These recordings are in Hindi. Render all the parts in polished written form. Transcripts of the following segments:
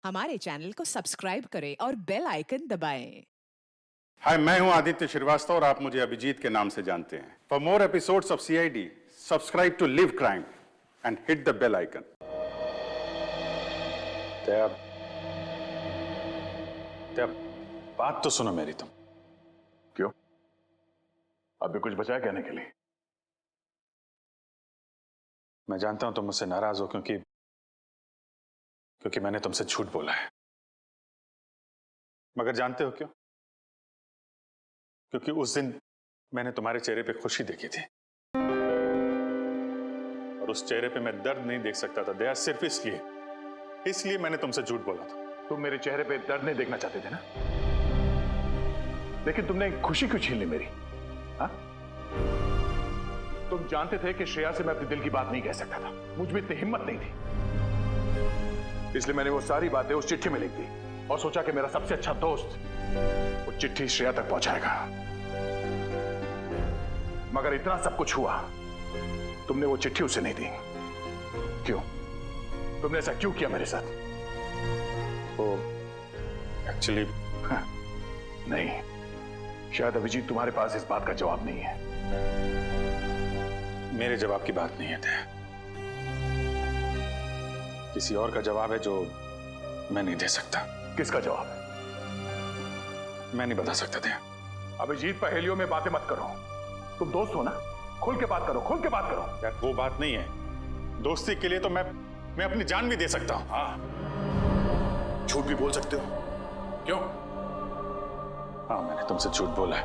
हमारे चैनल को सब्सक्राइब करें और बेल आइकन दबाएं। हाय, मैं हूं आदित्य श्रीवास्तव और आप मुझे अभिजीत के नाम से जानते हैं। For more episodes of CID, subscribe to live crime and hit the bell icon. बात तो सुनो मेरी तुम। क्यों? अब भी कुछ बचा है कहने के लिए? मैं जानता हूं तुम मुझसे नाराज हो क्योंकि मैंने तुमसे झूठ बोला है। मगर जानते हो क्यों? क्योंकि उस दिन मैंने तुम्हारे चेहरे पे खुशी देखी थी और उस चेहरे पे मैं दर्द नहीं देख सकता था दया, सिर्फ इसलिए मैंने तुमसे झूठ बोला था। तुम मेरे चेहरे पे दर्द नहीं देखना चाहते थे ना, लेकिन तुमने खुशी क्यों छीन ली मेरी? हाँ? तुम जानते थे कि श्रेया से मैं अपने दिल की बात नहीं कह सकता था, मुझ में इतनी हिम्मत नहीं थी, इसलिए मैंने वो सारी बातें उस चिट्ठी में लिख दी और सोचा कि मेरा सबसे अच्छा दोस्त वो चिट्ठी श्रेया तक पहुंचाएगा। मगर इतना सब कुछ हुआ, तुमने वो चिट्ठी उसे नहीं दी। क्यों? तुमने ऐसा क्यों किया मेरे साथ? वो एक्चुअली नहीं, शायद अभिजीत तुम्हारे पास इस बात का जवाब नहीं है। मेरे जवाब की बात नहीं है दया, किसी और का जवाब है जो मैं नहीं दे सकता। किसका जवाब है? मैं नहीं बता सकता दया। अभिजीत, पहेलियों में बातें मत करो, तुम दोस्त हो ना, खुल के बात करो, खुल के बात करो। यार वो बात नहीं है, दोस्ती के लिए तो मैं अपनी जान भी दे सकता हूं। हाँ, झूठ भी बोल सकते हो। क्यों? हाँ, मैंने तुमसे झूठ बोला है,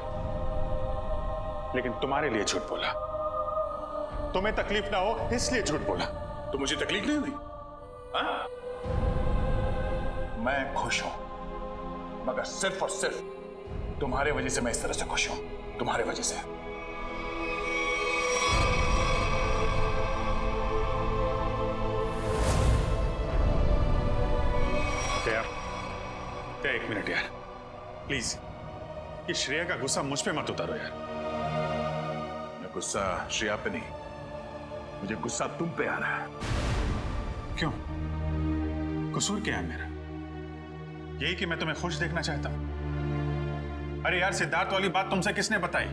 लेकिन तुम्हारे लिए झूठ बोला। तुम्हें तकलीफ ना हो इसलिए झूठ बोला। तो मुझे तकलीफ नहीं हुई? हाँ? मैं खुश हूं, मगर सिर्फ और सिर्फ तुम्हारे वजह से मैं इस तरह से खुश हूं, तुम्हारे वजह से। क्या एक मिनट यार, प्लीज। ये श्रेया का गुस्सा मुझ पे मत उतारो यार। मैं गुस्सा श्रेया पे नहीं, मुझे गुस्सा तुम पे आ रहा है। क्यों? कसूर क्या है मेरा? यही कि मैं तुम्हें खुश देखना चाहता हूं। अरे यार, सिद्धार्थ वाली बात तुमसे किसने बताई?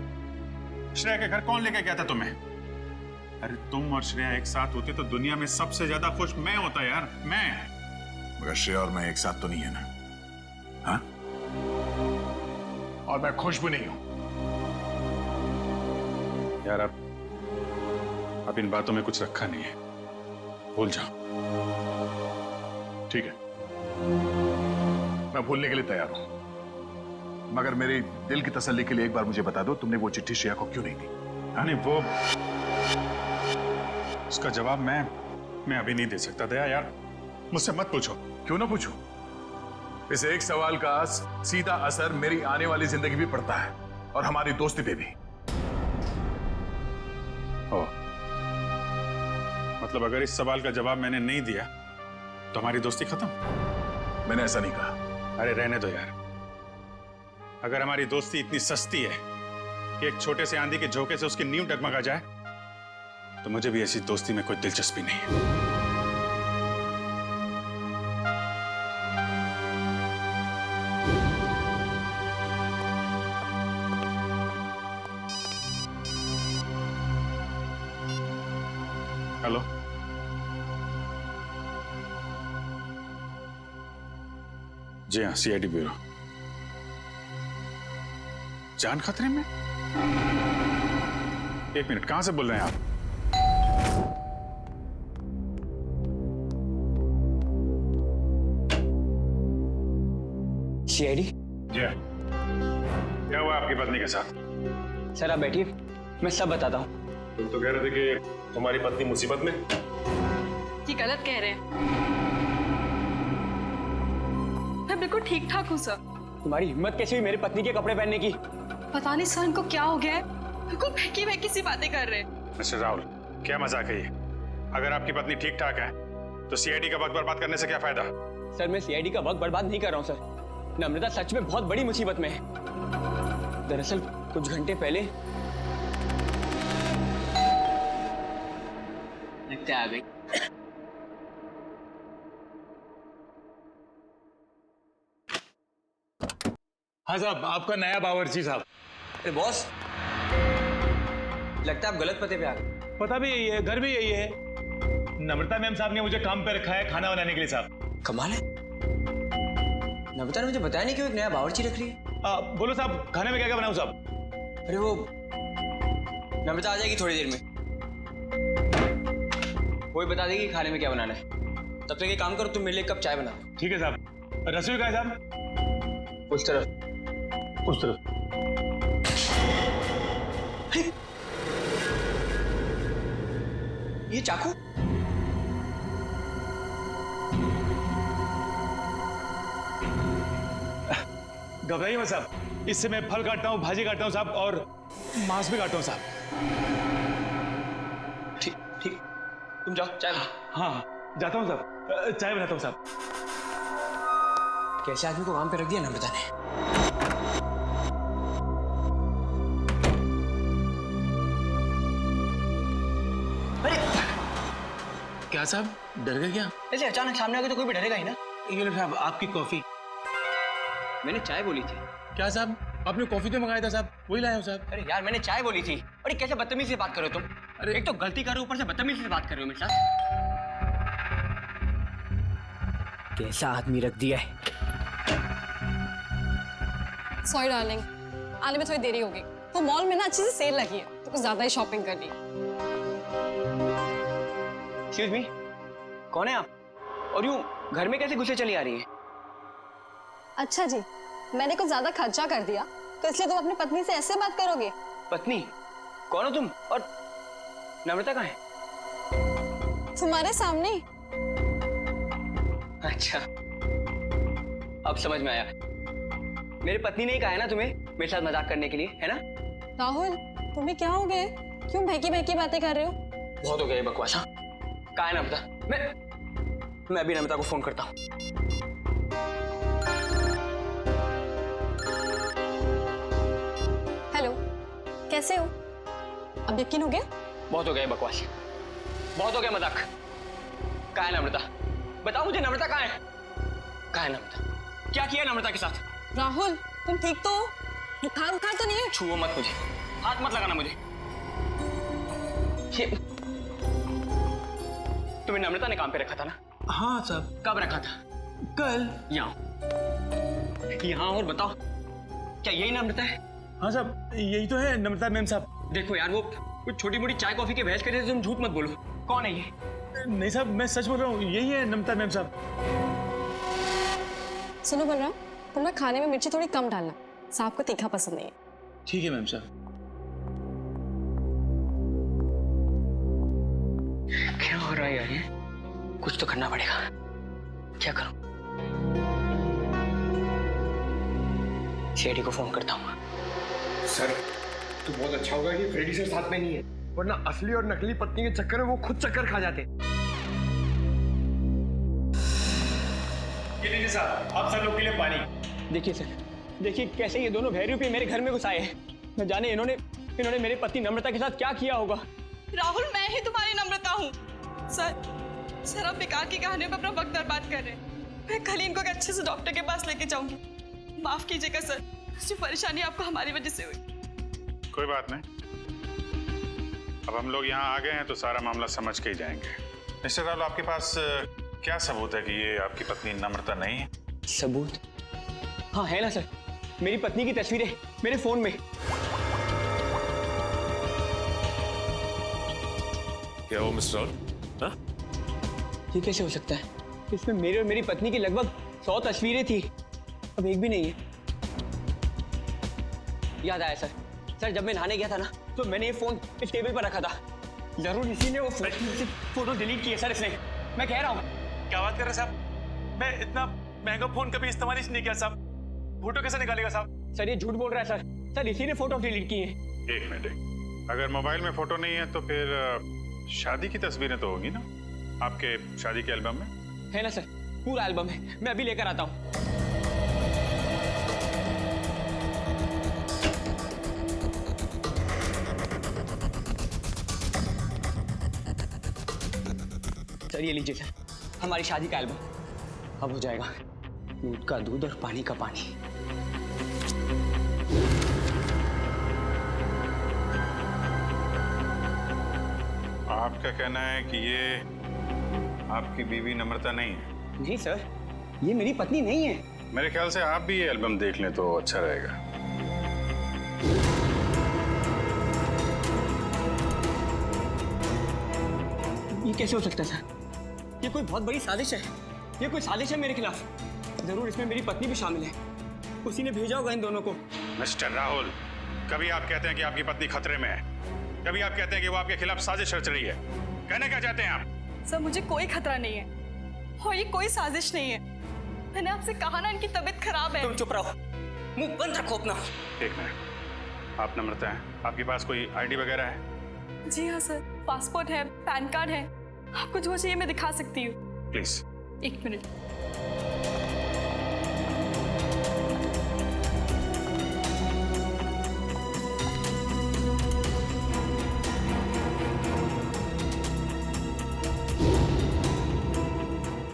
श्रेया के घर कौन लेके गया था तुम्हें? अरे तुम और श्रेया एक साथ होते तो दुनिया में सबसे ज्यादा खुश मैं होता यार, मैं। मगर श्रेया और मैं एक साथ तो नहीं है ना? हाँ? और मैं खुश भी नहीं हूं। यार अब इन बातों में कुछ रखा नहीं है, भूल जाओ। ठीक है, मैं भूलने के लिए तैयार हूं, मगर मेरे दिल की तसल्ली के लिए एक बार मुझे बता दो, तुमने वो चिट्ठी श्रेया को क्यों नहीं दी? नहीं, वो उसका जवाब मैं अभी नहीं दे सकता दया यार, मुझसे मत पूछो। क्यों ना पूछूं? इस एक सवाल का सीधा असर मेरी आने वाली जिंदगी भी पड़ता है और हमारी दोस्ती पे भी। ओ, मतलब अगर इस सवाल का जवाब मैंने नहीं दिया तो हमारी दोस्ती खत्म? मैंने ऐसा नहीं कहा। अरे रहने दो यार, अगर हमारी दोस्ती इतनी सस्ती है कि एक छोटे से आंधी के झोंके से उसकी नींव डगमगा जाए, तो मुझे भी ऐसी दोस्ती में कोई दिलचस्पी नहीं है। हेलो, जी हाँ, सीआईडी ब्यूरो। जान खतरे में? एक मिनट, कहां से बोल रहे हैं आप? सीआईडी? जी हाँ। क्या हुआ आपकी पत्नी के साथ? सर आप बैठिए, मैं सब बताता हूँ। तुम तो कह रहे थे कि तुम्हारी पत्नी मुसीबत में। ये गलत कह रहे हैं। मैं बिल्कुल ठीक ठाक हूँ सर। तुम्हारी हिम्मत कैसे हुई मेरी पत्नी के कपड़े पहनने की? पता नहीं सर इनको क्या हो गया है, बिल्कुल बहकी बहकी सी बातें कर रहे हैं। मिस्टर राहुल, क्या मजाक है ये? अगर आपकी पत्नी ठीक ठाक है तो सीआईडी का वक्त बर्बाद करने से क्या फायदा? सर मैं सीआईडी का वक्त बर्बाद नहीं कर रहा हूँ सर। नम्रता सच में बहुत बड़ी मुसीबत में है। दरअसल कुछ घंटे पहले लगता आ गई। हाँ साहब, आपका नया बावर्ची साहब। अरे बॉस, लगता है आप गलत पते पे आ गए। पता भी यही है, घर भी यही है। नम्रता मैम साहब ने मुझे काम पे रखा है खाना बनाने के लिए साहब। कमाल है, नम्रता ने मुझे बताया नहीं कि वो एक नया बावर्ची रख रही है। बोलो साहब, खाने में क्या क्या बनाऊं साहब? अरे वो नम्रता आ जाएगी थोड़ी देर में, वो ही बता देगी खाने में क्या बनाना है। तब तक एक काम करो, तुम मेरे लिए एक कप चाय बना दो। ठीक है साहब। रसोई कहाँ है साहब? उस तरफ। उस तरफ। ये चाकू? घबराइए मत साहब, इससे मैं फल काटता हूँ, भाजी काटता हूँ साहब, और मांस भी काटता हूँ साहब। ठीक ठीक, तुम जाओ चाय बना। हाँ, जाता हूँ साहब, चाय बनाता हूँ साहब। कैसे आदमी को काम पे रख दिया नम्रता ने। अरे क्या साहब, डर गए क्या? ऐसे अचानक सामने आ गए तो कोई भी डरेगा ही ना। ये लो साहब, आपकी कॉफी। मैंने चाय बोली थी। क्या साहब, आपने कॉफी तो मंगाया था साहब, वही लाया हूँ साहब। अरे यार, मैंने चाय बोली थी। अरे कैसे बदतमीजी से बात कर रहे हो तुम? अरे एक तो गलती कर रहे हो, ऊपर से बदतमीजी से बात कर रहे हो मेरे साथ। कैसा आदमी रख दिया है। सॉरी डार्लिंग, आने में थोड़ी देरी होगी। वो मॉल में ना अच्छी सी सेल लगी है तो कुछ ज्यादा ही शॉपिंग कर ली। एक्सक्यूज मी, कौन है आप? और यूं घर में कैसे घुसे चली आ रही है? अच्छा जी, मैंने कुछ ज्यादा खर्चा कर दिया तो इसलिए तुम अपनी पत्नी से ऐसे बात करोगे? पत्नी? कौन हो तुम? और नम्रता कहाँ है? तुम्हारे सामने। अच्छा, अब समझ में आया। मेरी पत्नी ने ही कहा है ना तुम्हें मेरे साथ मजाक करने के लिए, है ना? राहुल, तुम्हें क्या हो गया? क्यों बहकी बहकी बातें कर रहे हो? बहुत हो गया ये बकवास। हाँ, कहाँ है नम्रता? मैं अभी नम्रता को फोन करता हूँ। हेलो, कैसे हो? अब यकीन हो गया? बहुत हो गया ये बकवास, बहुत हो गया मजाक। कहाँ है नम्रता? बताओ मुझे, नम्रता कहाँ है? कहाँ है नम्रता? क्या किया नम्रता के साथ? राहुल, तुम ठीक तो हो? बुखार बुखार तो नहीं है? छुओ मत मुझे, हाथ मत लगाना मुझे। ये तुम्हें नम्रता ने काम पे रखा था ना? हाँ साहब। कब रखा था? कल। यहाँ और बताओ, क्या यही नम्रता है? हाँ साहब, यही तो है नम्रता मैम साहब। देखो यार, वो कुछ छोटी मोटी चाय कॉफी के बहस करे थे, तुम झूठ मत बोलो। कौन है ये? नहीं साहब, मैं सच बोल रहा हूँ, यही है नम्रता मैम साहब। सुनो बलराम, तुम ना खाने में मिर्ची थोड़ी कम डालना, साहब को तीखा पसंद नहीं है। ठीक है मैम साहब। क्या हो रहा है यार? ये कुछ तो करना पड़ेगा। क्या करूं? शेडी को फोन करता हूँ। सर, तो बहुत अच्छा होगा कि फ्रेडी सर साथ में नहीं है, वरना असली और नकली पत्नी के चक्कर में वो खुद चक्कर खा जाते। ये लीजिए साहब, आप सब लोग के लिए पानी। देखिए सर, देखिए कैसे ये दोनों भैरूपी मेरे घर में घुस आए हैं। न जाने इन्होंने मेरी पत्नी नम्रता के साथ क्या किया होगा। राहुल, मैं ही तुम्हारी नम्रता हूँ। सर आप बेकार की कहानियों पर अपना वक्त बर्बाद कर रहे हैं। मैं कल ही इनको एक अच्छे से डॉक्टर के पास लेके जाऊंगी। माफ कीजिएगा सर, जो परेशानी आपको हमारी वजह से हुई। कोई बात नहीं, अब हम लोग यहाँ आ गए हैं तो सारा मामला समझ के ही जाएंगे। मिस्टर राहुल, आपके पास क्या सबूत है कि ये आपकी पत्नी नम्रता नहीं है? सबूत? हाँ है ना सर, मेरी पत्नी की तस्वीरें मेरे फोन में। क्या वो मिस्टर राहुल? हाँ? ये कैसे हो सकता है? इसमें मेरे और मेरी पत्नी की लगभग 100 तस्वीरें थी, अब एक भी नहीं है। याद आया सर, जब मैं नहाने गया था ना, तो मैंने ये फोन इस टेबल पर रखा था। जरूर इसी ने वो फोटो डिलीट की है सर, इसने। मैं कह रहा हूँ। क्या बात कर रहे हैं साहब? मैं इतना महंगा फोन कभी इस्तेमाल ही नहीं किया साहब। फोटो कैसे निकालेगा साहब? सर ये झूठ बोल रहा है सर, इसी ने फोटो डिलीट की है। एक मिनट, अगर मोबाइल में फोटो नहीं है तो फिर शादी की तस्वीरें तो होगी ना आपके शादी के एल्बम में? है ना सर, पूरा एल्बम है, मैं अभी लेकर आता हूँ। सर ये लीजिए सर, हमारी शादी का एल्बम। अब हो जाएगा दूध का दूध और पानी का पानी। आपका कहना है कि ये आपकी बीवी नम्रता नहीं है? नहीं सर, ये मेरी पत्नी नहीं है। मेरे ख्याल से आप भी ये एल्बम देख लें तो अच्छा रहेगा। ये कैसे हो सकता है सर? ये कोई बहुत बड़ी साजिश है। ये कोई साजिश है मेरे खिलाफ। जरूर इसमें मेरी पत्नी भी शामिल है। उसी ने भेजा होगा इन दोनों को। मिस्टर राहुल, कभी आप कहते हैं कि आपकी पत्नी खतरे में है, कभी आप कहते हैं कि वो आपके खिलाफ साजिश रच रही है। कहना क्या चाहते हैं आप? सर मुझे कोई खतरा नहीं है और ये कोई साजिश नहीं है। मैंने आपसे कहा ना इनकी तबीयत खराब है। तुम चुप रहो, मुंह बंद रखो अपना। एक मिनट, आप नम्रता हैं, आपके पास कोई आईडी वगैरह है? जी हाँ सर, पासपोर्ट है, पैन कार्ड है। आपको जो चाहिए मैं दिखा सकती हूँ। प्लीज। एक मिनट।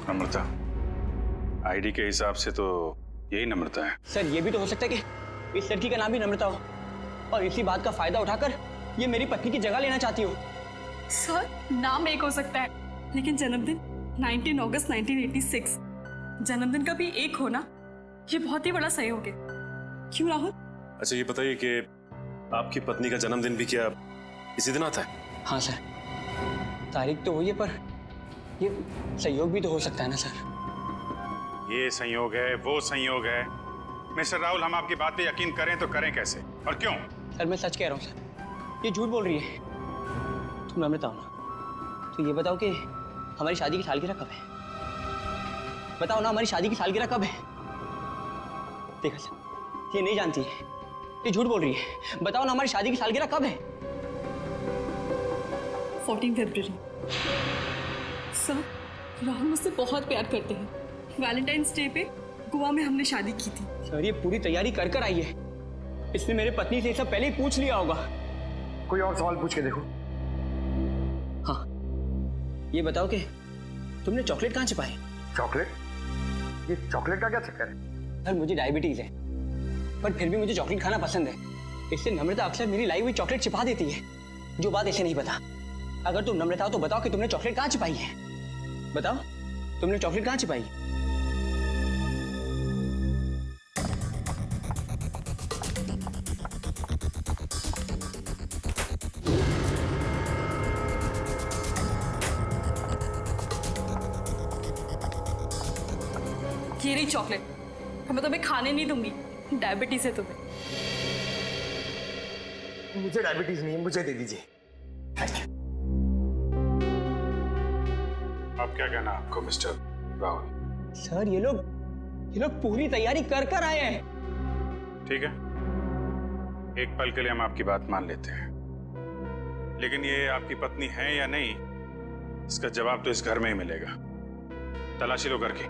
नम्रता, आईडी के हिसाब से तो यही नम्रता है। सर ये भी तो हो सकता है कि इस लड़की का नाम भी नम्रता हो और इसी बात का फायदा उठाकर ये मेरी पत्नी की जगह लेना चाहती हो। सर नाम एक हो सकता है लेकिन जन्मदिन 19 अगस्त 1986। जन्मदिन का भी एक होना ये बहुत ही बड़ा सहयोग है। क्यों राहुल? अच्छा ये बताइए कि आपकी पत्नी का जन्मदिन भी क्या इसी दिन आता है? हाँ सर, तारीख तो वही है पर ये सहयोग भी तो हो सकता है ना सर। ये संयोग है, वो संयोग है। मिस्टर राहुल, हम आपकी बात पे यकीन करें तो करें कैसे और क्यों? सर मैं सच कह रहा हूँ सर, ये झूठ बोल रही है। तुम नम्रता हो ना, तो ये बताओ कि हमारी शादी की सालगिरह कब है? बताओ ना, हमारी शादी की सालगिरह कब है? देखा सर, ये नहीं जानती है, ये झूठ बोल रही है। बताओ ना, हमारी शादी की सालगिरह कब है? 14 फरवरी। सर राहुल मुझसे बहुत प्यार करते हैं। वैलेंटाइंस डे पे गोवा में हमने शादी की थी। सर ये पूरी तैयारी कर कर आई है। इसने मेरे पत्नी से सब पहले ही पूछ लिया होगा। कोई और सवाल पूछ के देखो। हाँ, ये बताओ कि तुमने चॉकलेट कहाँ छिपाई? चॉकलेट? ये चॉकलेट का क्या चक्कर है? सर मुझे डायबिटीज है पर फिर भी मुझे चॉकलेट खाना पसंद है। इससे नम्रता अक्सर मेरी लाई हुई चॉकलेट छिपा देती है, जो बात इसे नहीं पता। अगर तुम नम्रता हो तो बताओ कि तुमने चॉकलेट कहाँ छिपाई है? बताओ, तुमने चॉकलेट कहाँ छिपाई? ये रही चॉकलेट। मैं तुम्हें खाने नहीं दूंगी, डायबिटीज है तुम्हें। मुझे डायबिटीज नहीं है, मुझे दे दीजिए। अब क्या कहना आपको मिस्टर राहुल? सर ये लोग पूरी तैयारी कर कर आए हैं। ठीक है, एक पल के लिए हम आपकी बात मान लेते हैं, लेकिन ये आपकी पत्नी है या नहीं, इसका जवाब तो इस घर में ही मिलेगा। तलाशी लो घर की।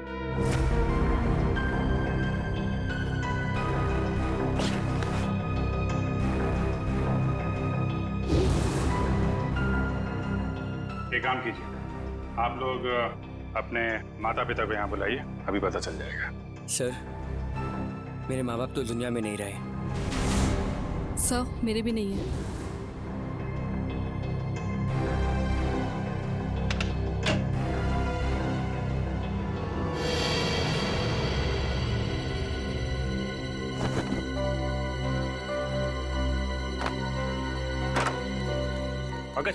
एक काम कीजिए, आप लोग अपने माता पिता को यहाँ बुलाइए, अभी पता चल जाएगा। सर मेरे माँ बाप तो दुनिया में नहीं रहे। सर मेरे भी नहीं है। अगर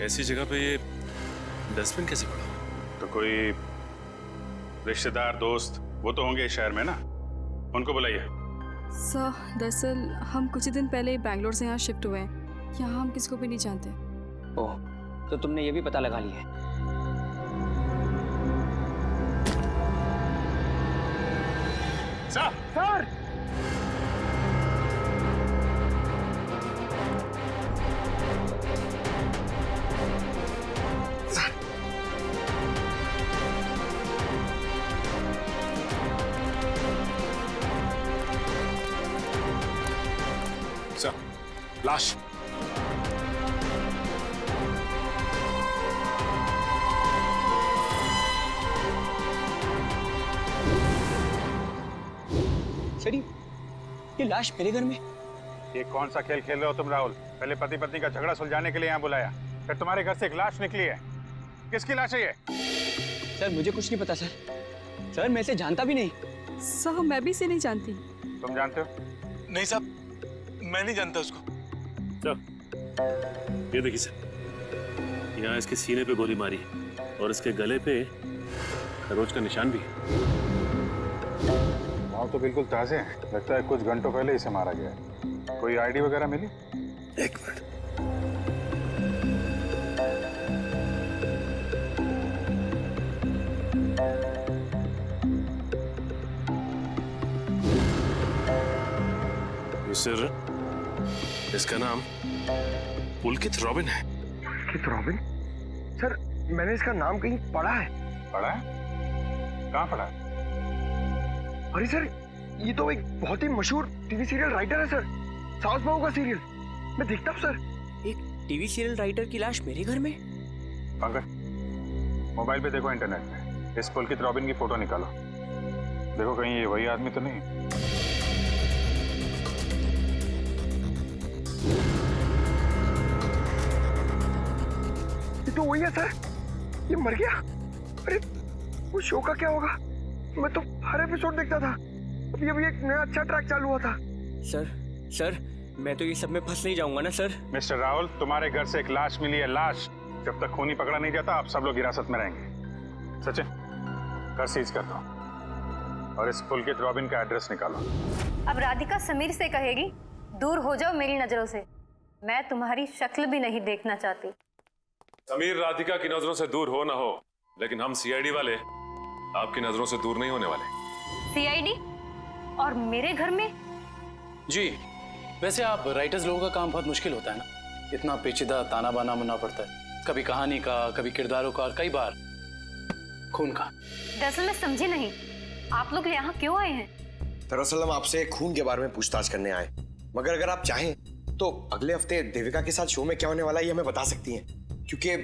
ऐसी जगह पे ये डस्टबिन कैसे पड़ा? तो कोई रिश्तेदार दोस्त वो तो होंगे इस शहर में ना, उनको बुलाइए। सर दरअसल हम कुछ ही दिन पहले बैंगलोर से यहाँ शिफ्ट हुए हैं। यहाँ हम किसी को भी नहीं जानते। ओह, तो तुमने ये भी पता लगा लिया है? सर! सर, लाश। सर ये लाश मेरे घर में ये कौन सा खेल खेल रहे हो तुम राहुल? पहले पति पत्नी का झगड़ा सुलझाने के लिए यहाँ बुलाया, फिर तुम्हारे घर से एक लाश निकली है। किसकी लाश है ये? सर मुझे कुछ नहीं पता सर। सर मैं इसे जानता भी नहीं। सर मैं भी इसे नहीं जानती। तुम जानते हो? नहीं साहब, मैं नहीं जानता उसको। ये देखिए सर, यहाँ इसके सीने पे गोली मारी और इसके गले पे खरोच का निशान भी है। घाव तो बिल्कुल ताजे हैं, लगता है कुछ घंटों पहले इसे मारा गया है। कोई आईडी वगैरह मिली? एक मिनट। सर इसका नाम पुलकित रॉबिन है। पुलकित रॉबिन? सर मैंने इसका नाम कहीं पढ़ा है। पढ़ा है? कहाँ पढ़ा है? अरे सर ये तो एक बहुत ही मशहूर टीवी सीरियल राइटर है सर, साउथ बहू का सीरियल। मैं देखता हूँ सर। एक टीवी सीरियल राइटर की लाश मेरे घर में? पंकज, मोबाइल पे देखो, इंटरनेट पे इस पुलकित रॉबिन की फोटो निकालो। देखो कहीं ये वही आदमी तो नहीं। ये तो वही है सर, ये मर गया। अरे वो शो का क्या होगा? मैं तो हर एपिसोड देखता था। अभी अभी एक नया अच्छा ट्रैक चालू हुआ था। सर मैं तो ये सब में फंस नहीं जाऊंगा ना सर? मिस्टर राहुल, तुम्हारे घर से एक लाश मिली है। लाश जब तक खूनी पकड़ा नहीं जाता आप सब लोग हिरासत में रहेंगे। सचिन, घर सीज कर दो और इस पुलकित रॉबिन का एड्रेस निकालो। अब राधिका समीर से कहेगी दूर हो जाओ मेरी नजरों से, मैं तुम्हारी शक्ल भी नहीं देखना चाहती। समीर राधिका की नजरों से दूर हो ना हो, लेकिन हम सीआईडी वाले आपकी नजरों से दूर नहीं होने वाले। सीआईडी? और मेरे घर में? जी, वैसे आप राइटर्स लोगों का काम बहुत मुश्किल होता है ना, इतना पेचीदा ताना बाना मुनना पड़ता है, कभी कहानी का, कभी किरदारों का और कई बार खून का। दरअसल मैं समझी नहीं, आप लोग यहाँ क्यों आए हैं? दरअसल हम आपसे खून के बारे में पूछताछ करने आए, मगर अगर आप चाहें तो अगले हफ्ते देविका के साथ शो में क्या होने वाला है ये हमें बता सकती हैं, क्योंकि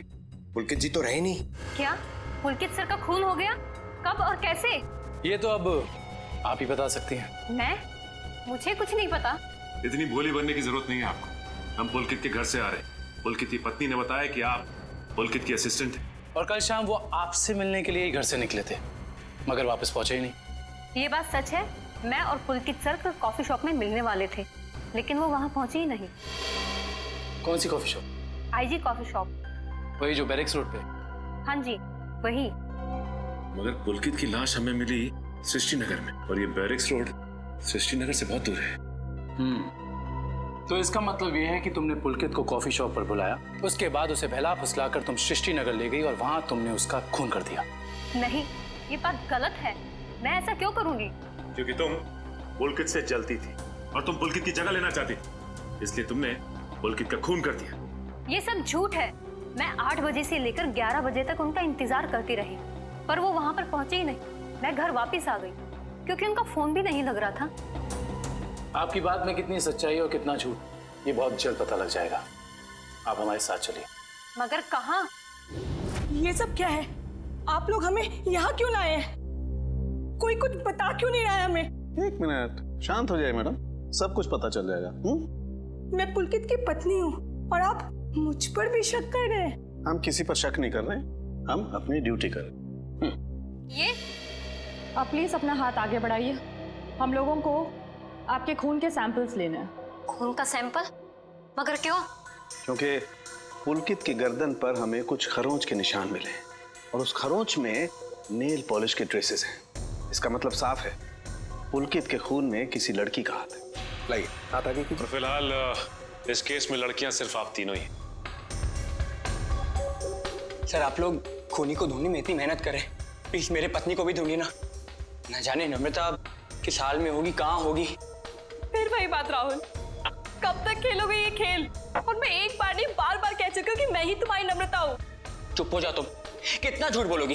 पुलकित जी तो रहे नहीं। क्या पुलकित सर का खून हो गया? कब और कैसे? ये तो अब आप ही बता सकती हैं। मैं? मुझे कुछ नहीं पता। इतनी भोली बनने की जरूरत नहीं है आपको। हम पुलकित के घर से आ रहे हैं। पुलकित की पत्नी ने बताया कि आप पुलकित की असिस्टेंट हैं। और कल शाम वो आपसे मिलने के लिए ही घर से निकले थे, मगर वापस पहुंचे ही नहीं। ये बात सच है, मैं और पुलकित सर कॉफी शॉप में मिलने वाले थे, लेकिन वो वहाँ पहुंचे ही नहीं। कौन सी coffee shop? IG coffee shop. वही जो बैरिक्स रोड पे? हाँ जी वही। मगर पुलकित की लाश हमें मिली सृष्टि नगर में, और ये बैरिक्स रोड सृष्टि नगर से बहुत दूर है। तो इसका मतलब ये है कि तुमने पुलकित को कॉफी शॉप पर बुलाया, उसके बाद उसे बहला फुसलाकर तुम सृष्टि नगर ले गई और वहां तुमने उसका खून कर दिया। नहीं, ये बात गलत है। मैं ऐसा क्यों करूंगी? क्योंकि तुम पुलकित से जलती थी और तुम पुलकित की जगह लेना चाहती थी, इसलिए तुमने पुलकित का खून कर दिया। ये सब झूठ है। मैं 8 बजे से लेकर 11 बजे तक उनका इंतजार करती रही, पर वो वहां पर पहुंचे ही नहीं। मैं घर वापस आ गई क्योंकि उनका फोन भी नहीं लग रहा था। आपकी बात में कितनी सच्चाई और कितना झूठ, ये बहुत जल्द पता लग जाएगा। आप हमारे साथ चलिए। मगर कहाँ? ये सब क्या है? आप लोग हमें यहाँ क्यों लाए हैं? कोई कुछ बता क्यों नहीं रहा है हमें? एक मिनट, शांत हो जाए मैडम, सब कुछ पता चल जाएगा। मैं पुलकित की पत्नी हूँ और आप मुझ पर भी शक कर रहे हैं। हम किसी पर शक नहीं कर रहे, हम अपनी ड्यूटी कर रहे। ये आप प्लीज अपना हाथ आगे बढ़ाइए, हम लोगों को आपके खून के सैंपल्स लेने हैं। खून का सैंपल? मगर क्यों? क्योंकि पुलकित की गर्दन पर हमें कुछ खरोंच के निशान मिले हैं और उस खरोंच में नेल पॉलिश के ट्रेसेस हैं। इसका मतलब साफ है, पुलकित के खून में किसी लड़की का हाथ है। लाइए हाथ आगे कीजिए। फिलहाल इस केस में लड़कियां सिर्फ आप तीनों ही हैं। सर आप लोग खूनी को ढूंढने में इतनी मेहनत करें, प्लीज मेरे पत्नी को भी ढूंढिए ना। न जाने नम्रता किस हाल में होगी, कहाँ होगी। फिर वही बात राहुल, कब तक खेलोगे ये खेल? और मैं एक बार नहीं बार बार कह चुकी हूँ कि मैं ही तुम्हारी नम्रता हूँ। चुप हो जा तुम, कितना झूठ बोलोगी?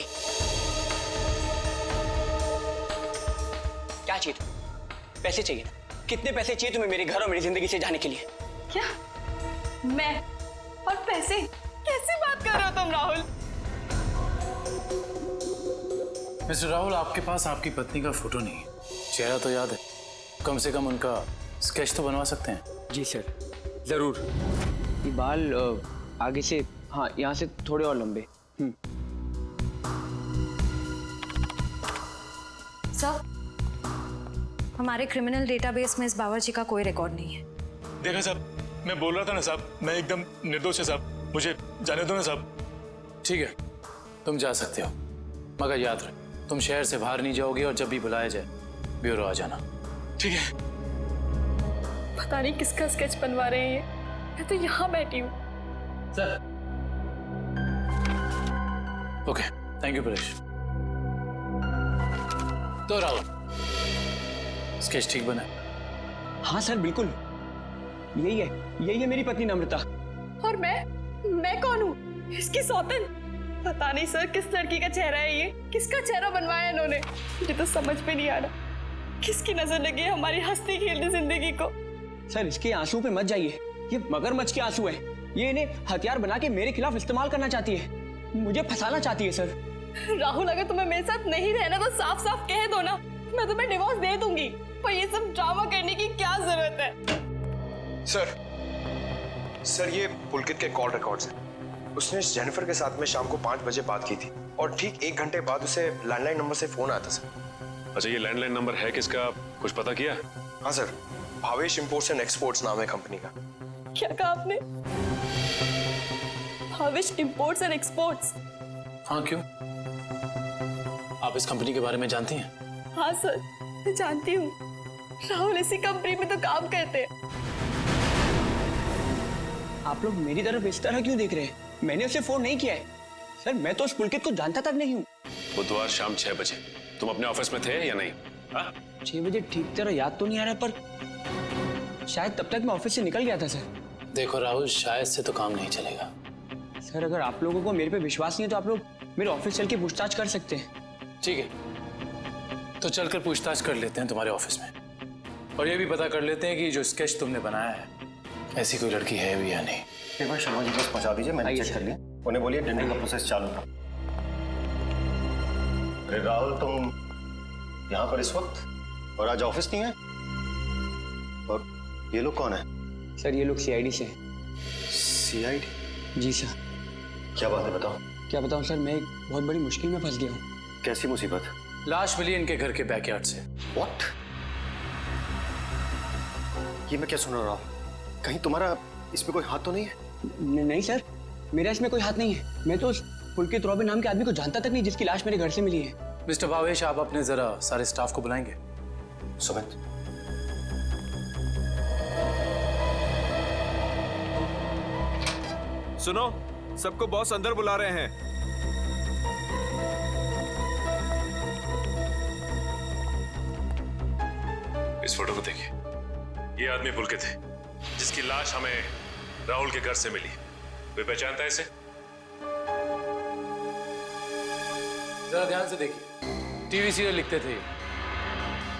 क्या चाहिए तुम्हें? पैसे चाहिए ना? कितने पैसे चाहिए तुम्हें मेरे घर और मेरी जिंदगी से जाने के लिए? क्या? मैं और पैसे? कैसी बात कर रहे हो तुम राहुल? मिस्टर राहुल, आपके पास आपकी पत्नी का फोटो नहीं है, चेहरा तो याद है, कम से कम उनका स्केच तो बनवा सकते हैं। जी सर, जरूर। ये बाल आगे से, हाँ यहाँ से थोड़े और लंबे। सर, हमारे क्रिमिनल डेटाबेस में इस बावर्ची का कोई रिकॉर्ड नहीं है। देखा साहब, मैं बोल रहा था ना साहब, मैं एकदम निर्दोष है साहब, मुझे जाने दो ना साहब। ठीक है, तुम जा सकते हो, मगर याद रख तुम शहर से बाहर नहीं जाओगे और जब भी बुलाया जाए ब्यूरो आ जाना। ठीक है। पता नहीं किसका स्केच बनवा रहे हैं ये, मैं तो यहाँ बैठी हूँ। Sir. Okay, thank you Paresh. तो राहुल, स्केच ठीक बना? हाँ सर, बिल्कुल यही है मेरी पत्नी नम्रता। और मैं कौन हूँ? इसकी सौतन? पता नहीं सर किस लड़की का चेहरा है ये, किसका चेहरा बनवाया इन्होंने, मुझे तो समझ में नहीं आ रहा। किसकी नजर लगी है हमारी हंसती खेलती जिंदगी को। सर इसके आंसू पे मत जाइए, ये मगरमच्छ के आंसू है। ये इन्हें हथियार बना के मेरे खिलाफ इस्तेमाल करना चाहती है, मुझे फंसाना चाहती है सर। राहुल, अगर तुम्हें मेरे साथ नहीं रहना तो साफ साफ कह दो ना, मैं तुम्हें डिवोर्स दे दूंगी। पर ये सब ड्रामा करने की क्या जरूरत है? सर ये पुलकित के कॉल रिकॉर्ड्स हैं। उसने जेनिफर के साथ में शाम को 5 बजे बात की थी और ठीक 1 घंटे बाद उसे लैंडलाइन नंबर से फोन आया था सर। अच्छा, ये लैंडलाइन नंबर है किसका, कुछ पता किया? हाँ sir, Bhavesh imports and exports नाम है कंपनी का। क्या कहा आपने? Bhavesh imports and exports? हाँ, क्यों? आप इस कंपनी के बारे में जानती हैं? हाँ सर, मैं जानती हूँ। राहुल इसी कंपनी में तो काम करते हैं। आप लोग मेरी तरफ इस तरह क्यों देख रहे हैं? मैंने उसे फोन नहीं किया है सर, मैं तो उस पुलकित को जानता तक नहीं हूँ। बुधवार शाम 6 बजे तुम अपने ऑफिस में थे या नहीं? 6 बजे ठीक तरह याद तो नहीं आ रहा, पर शायद तब तक मैं ऑफिस से निकल गया था सर। देखो राहुल, शायद से तो काम नहीं चलेगा। सर अगर आप लोगों को मेरे पे विश्वास नहीं है तो आप लोग मेरे ऑफिस चल के पूछताछ कर सकते हैं। ठीक है, तो चलकर पूछताछ कर लेते हैं तुम्हारे ऑफिस में, और ये भी पता कर लेते हैं कि जो स्केच तुमने बनाया है ऐसी कोई लड़की है भी या नहीं। एक बार शर्मा जी बस पहुंचा दीजिए, मैंने चेक कर लिया। उन्हें बोलिए डेंटिंग का प्रोसेस चालू था। अरे राहुल, तुम यहाँ पर इस वक्त और आज ऑफिस नहीं है? और ये लोग कौन है? सर ये लोग सीआईडी से हैं। सीआईडी? जी सर। क्या बात है, बताओ। क्या बताऊं सर, मैं एक बहुत बड़ी मुश्किल में फंस गया हूँ। कैसी मुसीबत? लाश मिली इनके घर के बैकयार्ड से। व्हाट? ये मैं क्या सुन रहा हूँ? कहीं तुम्हारा इसमें कोई हाथ तो नहीं है? नहीं सर, मेरा इसमें कोई हाथ नहीं है। मैं तो उस पुलकित रॉबिन नाम के आदमी को जानता तक नहीं जिसकी लाश मेरे घर से मिली है। मिस्टर भावेश, आप अपने जरा सारे स्टाफ को बुलाएंगे। सुमित, सुनो, सबको बॉस अंदर बुला रहे हैं। इस फोटो को देखिए, ये आदमी पुलकित है जिसकी लाश हमें राहुल के घर से मिली। कोई पहचानता है इसे? जरा ध्यान से देखिए, टीवी सीरियल लिखते थे।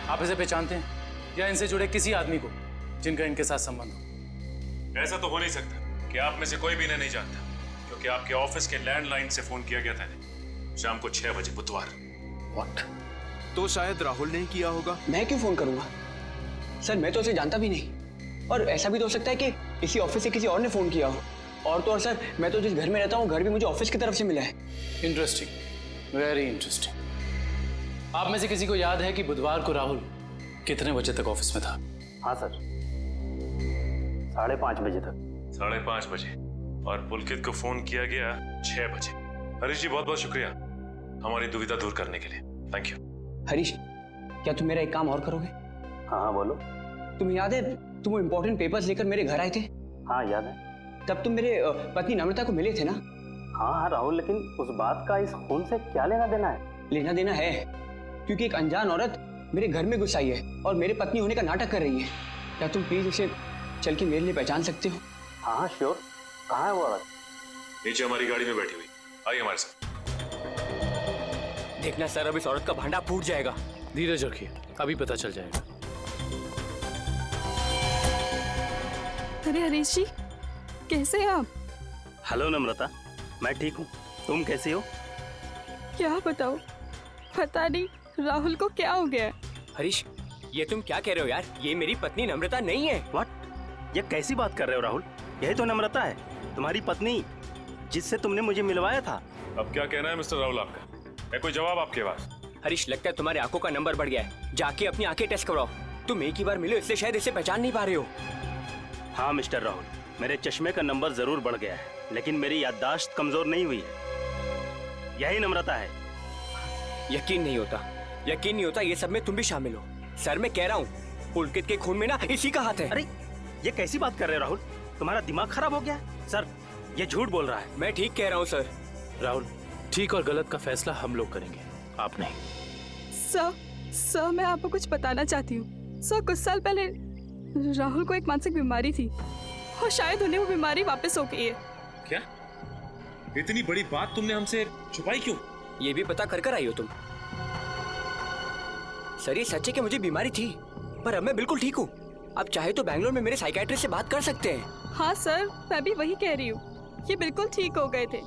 आप इसे पहचानते हैं या इनसे जुड़े किसी आदमी को जिनका इनके साथ संबंध हो? ऐसा तो हो नहीं सकता कि आप में से कोई भी इन्हें नहीं जानता, क्योंकि आपके ऑफिस के लैंडलाइन से फोन किया गया था शाम को 6 बजे बुधवार। व्हाट? तो शायद राहुल ने किया होगा। मैं क्यों फोन करूंगा सर, मैं तो उसे जानता भी नहीं। और ऐसा भी तो हो सकता है कि इसी ऑफिस से किसी और ने फोन किया हो। और तो और सर, मैं तो जिस घर में रहता हूँ घर भी मुझे ऑफिस की तरफ से मिला है। Interesting, very interesting. आप में से किसी को याद है कि बुधवार को राहुल कितने बजे तक ऑफिस में था? हाँ सर, 5:30 बजे तक। 5:30 बजे, और पुलकित को फोन किया गया 6 बजे। हरीश जी, बहुत बहुत शुक्रिया हमारी दुविधा दूर करने के लिए। Thank you. हरीश, क्या तुम मेरा एक काम और करोगे? हाँ बोलो। तुम्हें याद है तुम वो इम्पोर्टेंट पेपर्स लेकर मेरे घर आए थे? हाँ याद है। तब तुम मेरे पत्नी नम्रता को मिले थे ना? हाँ राहुल, लेकिन उस बात का इस खून से क्या लेना देना है? लेना देना है, क्योंकि एक अनजान औरत मेरे घर में घुस आई है और मेरे पत्नी होने का नाटक कर रही है। क्या तुम प्लीज उसे चल के मेरे लिए पहचान सकते हो? हाँ श्योर। कहाँ है वो औरत? नीचे हमारी गाड़ी में बैठी हुई, आइए हमारे साथ। देखना सर, अब इस औरत का भांडा फूट जाएगा। धीरज रखिए, अभी पता चल जाएगा। अरे हरीश जी, कैसे हैं आप? हेलो नम्रता, मैं ठीक हूँ, तुम कैसी हो? क्या बताओ, पता नहीं राहुल को क्या हो गया है। हरीश, ये तुम क्या कह रहे हो यार? ये मेरी पत्नी नम्रता नहीं है। व्हाट? ये कैसी बात कर रहे हो राहुल? यही तो नम्रता है, तुम्हारी पत्नी, जिससे तुमने मुझे मिलवाया था। अब क्या कहना है मिस्टर राहुल आपका? है कोई जवाब आपके पास? हरीश, लगता है तुम्हारी आंखों का नंबर बढ़ गया है। जाके अपनी आंखें टेस्ट करवाओ। तुम एक ही बार मिले इसलिए शायद इसे पहचान नहीं पा रहे हो। हाँ मिस्टर राहुल, मेरे चश्मे का नंबर जरूर बढ़ गया है, लेकिन मेरी याददाश्त कमजोर नहीं हुई है। यही नम्रता है। यकीन नहीं होता ये सब में तुम भी शामिल हो। सर, मैं कह रहा हूँ पुलकित के खून में ना इसी का हाथ है। अरे ये कैसी बात कर रहे हो राहुल? तुम्हारा दिमाग खराब हो गया है? सर, ये झूठ बोल रहा है। मैं ठीक कह रहा हूँ सर। राहुल, ठीक और गलत का फैसला हम लोग करेंगे, आप नहीं। सर, मैं आपको कुछ बताना चाहती हूँ। सर, कुछ साल पहले राहुल को एक मानसिक बीमारी थी और शायद उन्हें वो बीमारी वापस हो गई है। क्या? इतनी बड़ी बात तुमने हमसे छुपाई क्यों? ये भी पता कर आई हो तुम? सर, ये सच है कि मुझे बीमारी थी, पर अब मैं बिल्कुल ठीक हूँ। अब चाहे तो बैंगलोर में मेरे साइकियाट्रिस्ट से बात कर सकते हैं। हाँ सर, मैं भी वही कह रही हूँ। ये बिल्कुल ठीक हो गए थे,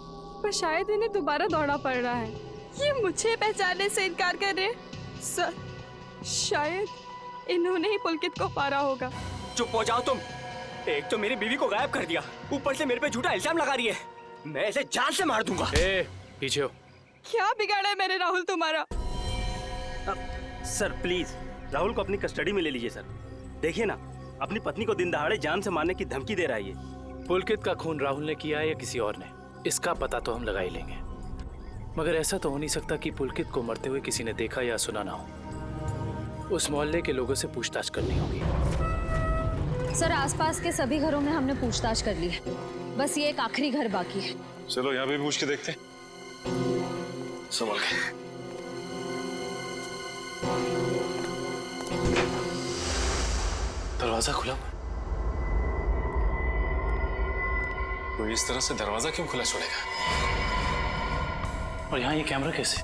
पर शायद इन्हें दोबारा दौड़ना पड़ रहा है। ये मुझे पहचानने से इनकार कर रहे हैं। सर, शायद इन्होंने ही पुलकित को मारा होगा। चुप हो जाओ तुम। एक तो मेरी बीवी को गायब कर दिया, ऊपर से मेरे पे झूठा इल्जाम लगा रही है। मैं इसे जान से मार दूंगा। पीछे हो। क्या बिगाड़ा है मैंने राहुल तुम्हारा? सर प्लीज, राहुल को अपनी कस्टडी में ले लीजिए सर। देखिए ना, अपनी पत्नी को दिन दहाड़े जान से मारने की धमकी दे रहा है ये। पुलकित का खून राहुल ने किया है या किसी और ने, इसका पता तो हम लगा ही लेंगे। मगर ऐसा तो हो नहीं सकता कि पुलकित को मरते हुए किसी ने देखा या सुना ना हो। उस मोहल्ले के लोगों से पूछताछ करनी होगी। सर, आसपास के सभी घरों में हमने पूछताछ कर ली है, बस ये एक आखिरी घर बाकी है। चलो यहाँ भी पूछ के देखते हैं। संभल के। दरवाजा खुला। तो इस तरह से दरवाजा क्यों खुला छोड़ेगा? और यहाँ ये कैमरा कैसे?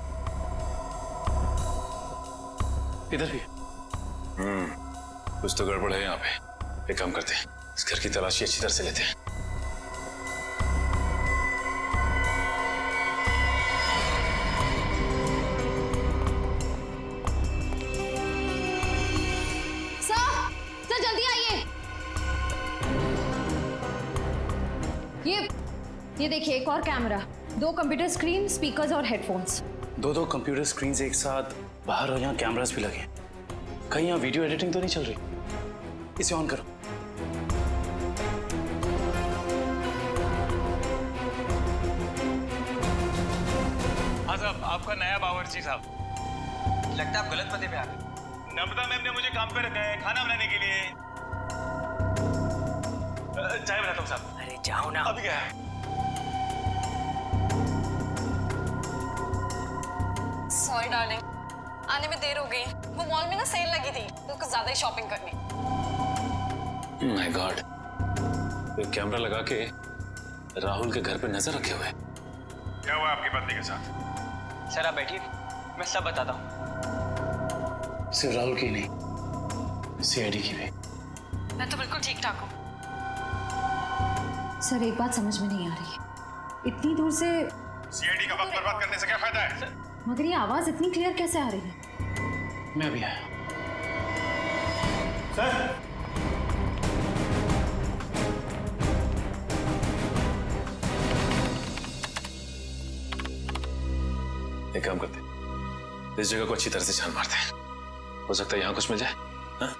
इधर भी। कुछ तो गड़बड़ है यहाँ पे। एक काम करते हैं, इस घर की तलाशी अच्छी तरह से लेते हैं। सर जल्दी आइए। ये देखिए, एक और कैमरा, 2 कंप्यूटर स्क्रीन, स्पीकर्स और हेडफोन्स। दो कंप्यूटर स्क्रीन एक साथ बाहर, और यहाँ कैमरास भी लगे। कहीं यहाँ वीडियो एडिटिंग तो नहीं चल रही? इसे ऑन करो। हाँ साहब, आपका नया बावर्ची साहब। लगता है आप गलत पते पे आ गए। नम्रता मैम ने मुझे काम पे रखा है खाना बनाने के लिए। चाय बनाता हूँ साहब। अरे जाओ ना। अभी क्या है? सॉरी डार्लिंग, आने में देर हो गई। वो मॉल में ना सेल लगी थी, तो कुछ ज्यादा ही शॉपिंग करनी। माय गॉड, ये कैमरा लगा के राहुल के घर पे नजर रखे हुए। क्या हुआ आपकी पत्नी के साथ? सर आप बैठिए, मैं सब बताता हूँ। सिर्फ राहुल की नहीं, सीआईडी की भी। मैं तो बिल्कुल ठीक ठाक हूँ। सर, एक बात समझ में नहीं आ रही है, इतनी दूर से सीआईडी का वक्त बर्बाद करने से क्या फायदा है? मगर ये आवाज इतनी क्लियर कैसे आ रही है? मैं भी आया। सर, एक काम करते हैं, इस जगह को अच्छी तरह से छान मारते हैं। हो सकता है यहाँ कुछ मिल जाए। हाँ?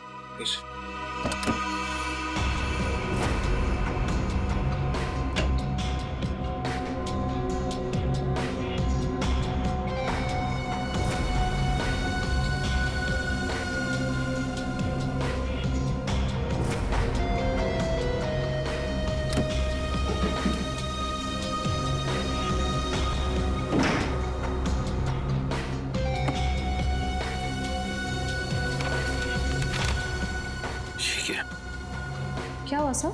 क्या हुआ सर?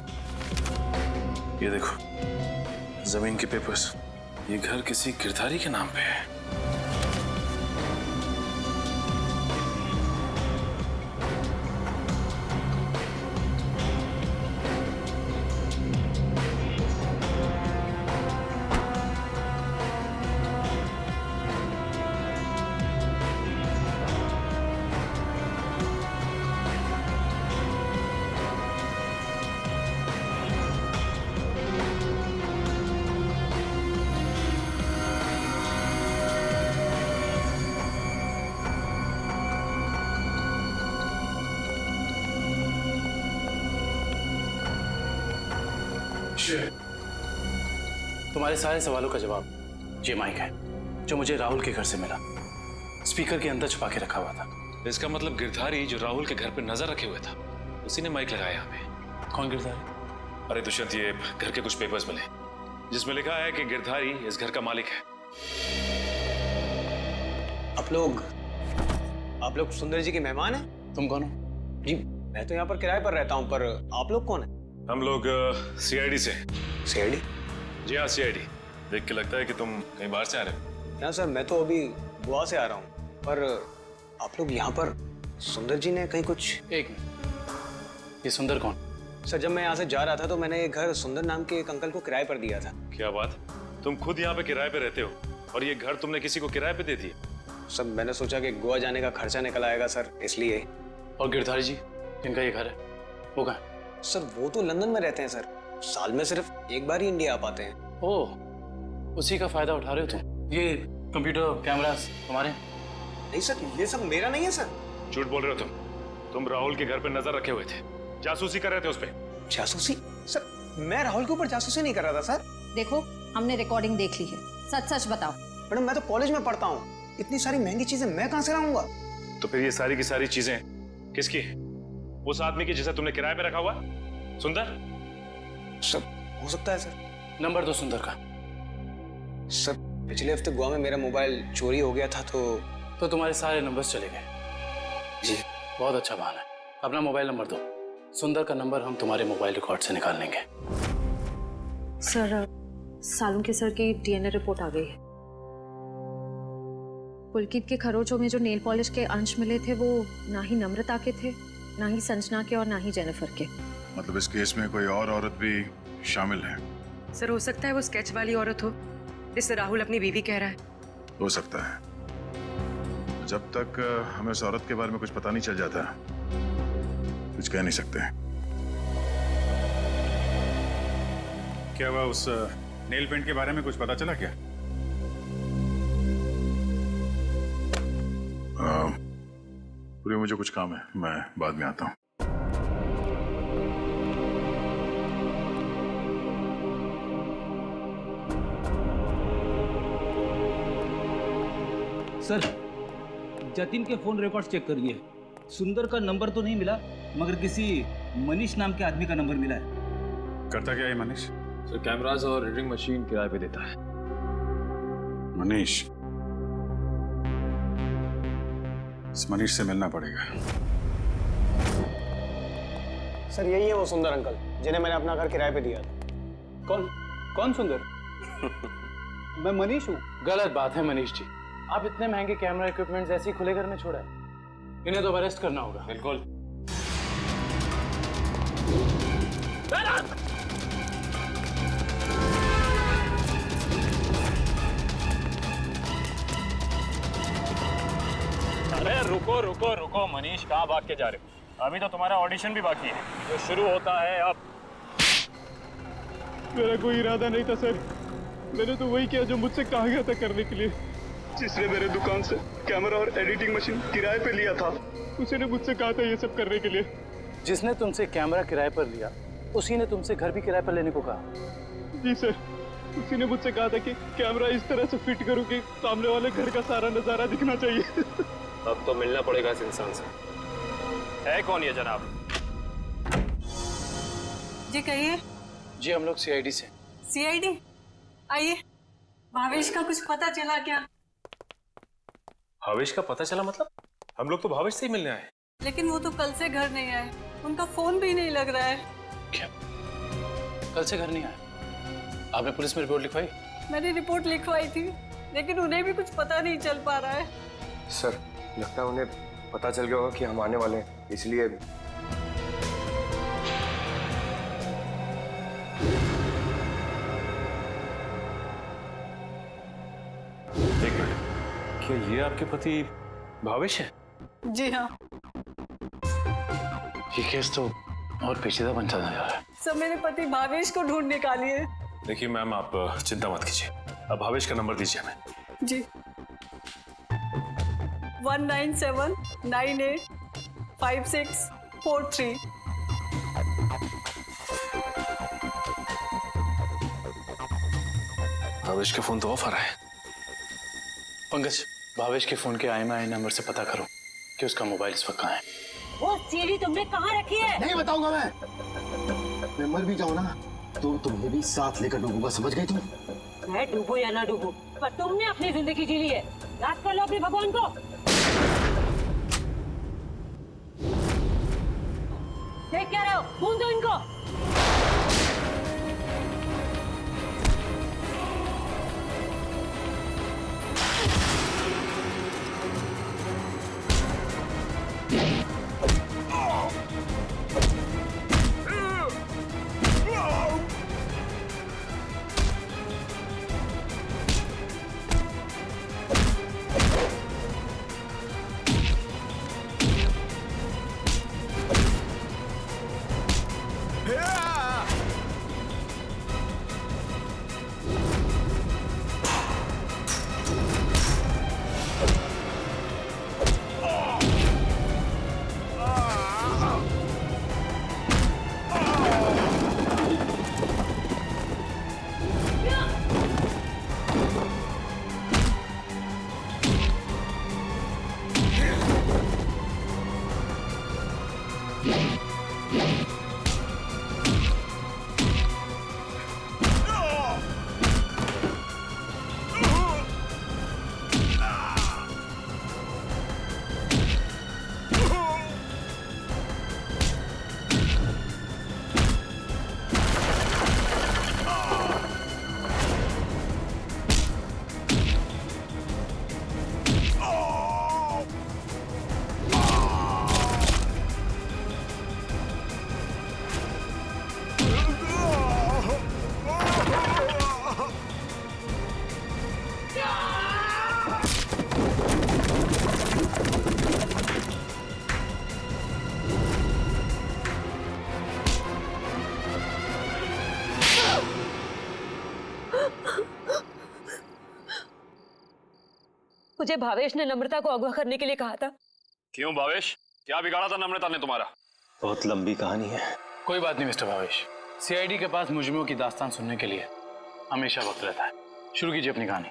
ये देखो, जमीन के पेपर्स। ये घर किसी गिरधारी के नाम पे है। तुम्हारे सारे सवालों का जवाब ये माइक है जो मुझे राहुल के घर से मिला। स्पीकर के अंदर छुपा के रखा हुआ था। इसका मतलब गिरधारी जो राहुल के घर पर नजर रखे हुए था उसी ने माइक लगाया यहाँ पे। कौन गिरधारी? अरे दुष्यंत, ये घर के कुछ पेपर्स मिले जिसमें लिखा है कि गिरधारी इस घर का मालिक है। आप लोग सुंदर जी के मेहमान हैं? तुम कौन हो? जी मैं तो यहाँ पर किराए पर रहता हूँ, पर आप लोग कौन हैं? हम लोग सीआईडी से। सीआईडी? जी हाँ, सीआईडी। देख के लगता है कि तुम कहीं बाहर से आ रहे हो। ना सर, मैं तो अभी गोवा से आ रहा हूँ। पर आप लोग यहाँ पर, सुंदर जी ने कहीं कुछ... एक मिनट, ये सुंदर कौन? सर जब मैं यहाँ से जा रहा था तो मैंने ये घर सुंदर नाम के एक अंकल को किराए पर दिया था। क्या बात, तुम खुद यहाँ पे किराए पे रहते हो और ये घर तुमने किसी को किराए पे दे दिया? सर मैंने सोचा कि गोवा जाने का खर्चा निकल आएगा सर, इसलिए। और गिरधारी जी जिनका ये घर है वो कहाँ? सर वो तो लंदन में रहते हैं सर, साल में सिर्फ एक बार ही इंडिया आ पाते हैं। ओह, उसी का फायदा उठा रहे हो तुम? ये कंप्यूटर कैमरास तुम्हारे? नहीं सर, ये सब मेरा नहीं है सर। झूठ बोल रहे हो तुम राहुल के घर पे नजर रखे हुए थे, जासूसी कर रहे थे उस पे। जासूसी? सर मैं राहुल के ऊपर जासूसी नहीं कर रहा था सर। देखो हमने रिकॉर्डिंग देख ली है, सच सच बताओ। मैडम मैं तो कॉलेज में पढ़ता हूँ, इतनी सारी महंगी चीजें मैं कहाँ से लाऊंगा? तो फिर ये सारी की सारी चीजें किसकी है? उस आदमी की जिसे तुमने किराए पे रखा हुआ, सुंदर? सर हो सकता है सर। नंबर दो सुंदर का। सर पिछले हफ्ते गोवा में मेरा मोबाइल चोरी हो गया था तो तुम्हारे सारे नंबर्स चले गए? जी। बहुत अच्छा बहाना है। अपना मोबाइल नंबर दो। सुंदर का नंबर हम तुम्हारे मोबाइल रिकॉर्ड से निकाल लेंगे। सर सालुंके सर की डीएनए रिपोर्ट आ गई है। पुलकित के खरोचों में जो नेल पॉलिश के अंश मिले थे वो ना ही नम्रता के थे, ना ही संजना के और ना ही जेनिफर के। मतलब इस केस में कोई और औरत भी शामिल है? सर हो सकता है वो स्केच वाली औरत हो जिससे राहुल अपनी बीवी कह रहा है। हो सकता है। जब तक हमें उस औरत के बारे में कुछ पता नहीं चल जाता कुछ कह नहीं सकते। क्या हुआ, उस नेल पेंट के बारे में कुछ पता चला क्या? पूरी मुझे कुछ काम है, मैं बाद में आता हूँ। सर जतिन के फोन रिकॉर्ड्स चेक करिए। सुंदर का नंबर तो नहीं मिला, मगर किसी मनीष नाम के आदमी का नंबर मिला है। करता क्या है मनीष? सर कैमरास और रीडिंग मशीन किराए पे देता है। मनीष? इस मनीष से मिलना पड़ेगा। सर यही है वो सुंदर अंकल जिन्हें मैंने अपना घर किराए पे दिया था। कौन सुंदर? मैं मनीष हूँ। गलत बात है मनीष जी, आप इतने महंगे कैमरा इक्विपमेंट्स ऐसे ही खुले घर में छोड़ा है। इन्हें तो अरेस्ट करना होगा। बिल्कुल। अरे रुको रुको रुको मनीष, कहाँ भाग के जा रहे हो? अभी तो तुम्हारा ऑडिशन भी बाकी है जो शुरू होता है अब। मेरा कोई इरादा नहीं था सर, मैंने तो वही किया जो मुझसे कहा गया था करने के लिए। जिसने मेरे दुकान से कैमरा और एडिटिंग मशीन किराए पे लिया था उसी ने मुझसे कहा था ये सब करने के लिए। जिसने तुमसे कैमरा किराए पर लिया उसी ने तुमसे घर भी किराए पर लेने को कहा? जी सर, उसी ने मुझसे कहा था कि कैमरा इस तरह से फिट करूं कि सामने वाले घर का सारा नजारा दिखना चाहिए। अब तो मिलना पड़ेगा इस इंसान से। है कौन ये जनाब? जी कहिए। जी हम लोग सीआईडी से। सीआईडी? आइए। भावेश का कुछ पता चला क्या? भावेश का पता चला मतलब? हम लोग तो भावेश से ही मिलने आए। लेकिन वो तो कल से घर नहीं आए, उनका फोन भी नहीं लग रहा है। क्या कल से घर नहीं आए? आपने पुलिस में रिपोर्ट लिखवाई? मैंने रिपोर्ट लिखवाई थी लेकिन उन्हें भी कुछ पता नहीं चल पा रहा है। सर लगता है उन्हें पता चल गया होगा कि हम आने वाले हैं, इसलिए एक मिनट, क्या ये आपके पति भावेश है? जी हाँ। ये केस तो और पेचीदा बनता जा रहा है। सब मेरे पति भावेश को ढूंढ निकालिए। देखिए मैम, आप चिंता मत कीजिए, अब भावेश का नंबर दीजिए हमें। जी 197985643। भावेश का फोन तो ऑफ आ रहा है। पंकज, भावेश के फोन के IMEI नंबर से पता करो कि उसका मोबाइल इस वक्त कहाँ है। वो सीढ़ी तुमने कहाँ रखी है? नहीं बताऊंगा मैं मर भी जाऊं ना तो तुम्हें भी साथ लेकर डूबूंगा, समझ गई तुम? मैं डूबू या ना डूबू, पर तुमने अपनी जिंदगी जी ली है। याद कर लो अपने भगवान को। देख क्या रहे हो? खून दो इनको। मुझे भावेश ने नम्रता को अगवा करने के लिए कहा था। क्यों भावेश, क्या बिगाड़ा था नम्रता ने तुम्हारा? बहुत लंबी कहानी है। कोई बात नहीं मिस्टर भावेश, CID के पास मुजरिमों की दास्तान सुनने के लिए हमेशा वक्त रहता है। शुरू कीजिए अपनी कहानी।